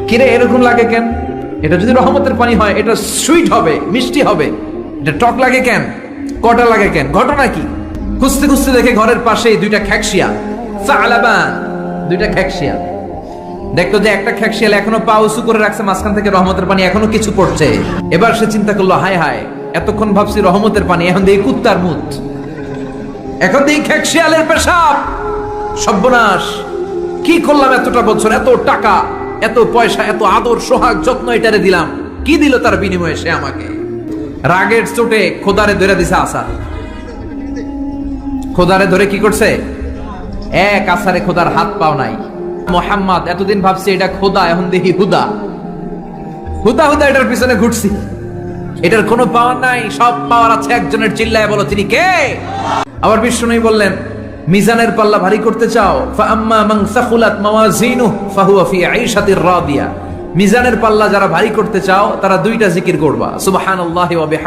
কিরে এরকম লাগে কেন? এটা যদি রহমতের পানি হয় এটা সুইট হবে, মিষ্টি হবে, এটা টক লাগে কেন, কটা লাগে কেন, ঘটনা কি? খুঁজতে খুঁজতে দেখে ঘরের পাশেই দুইটা খ্যাকশিয়া, সালাবান, দুইটা খ্যাকশিয়া। দেখতো যে একটা খ্যাকশিয়াল এখনো পা উঁচু করে রাখছে, মাঝখান থেকে রহমতের পানি এখনো কিছু পড়ছে। এবার সে চিন্তা করলো, হায় হায়, এতক্ষণ ভাবছি রহমতের পানি, এখন দেখি কুত্তার মুত, এখন দেখি খ্যাকশিয়ালের পেশাব। সর্বনাশ, কি করলাম এতটা বছর, এত টাকা, এত পয়সা, এত আদর সোহাগ যত্ন এটারে দিলাম, কি দিল তার বিনিময়ে সে আমাকে? রাগের চোটে খোদারে ধরে দিছে আসার। খোদারে ধরে কি করছে? এক আসারে খোদার হাত পাও নাই। মোহাম্মদ, এতদিন ভাবছি এটা খোদা, এখন দেখি হুদা। হুদা হুদা এটার পিছনে ঘুরছি, এটার কোনো পাওয়ার নাই, সব পাওয়ার আছে একজনের। চিল্লায় বলো তিনি কে? আবার বিষ্ণু বললেন, মিজানের পাল্লা ভারী করতে চাও, ফাআম্মা মান সাকুলাত মাওয়াজিনুহু ফাহুয়া ফি আইশাতির রাদিয়া। মিজানের পাল্লা যারা ভারী করতে চাও তারা দুইটা জিকির করবা, সুবহানাল্লাহি ওয়া বিহামদিহি।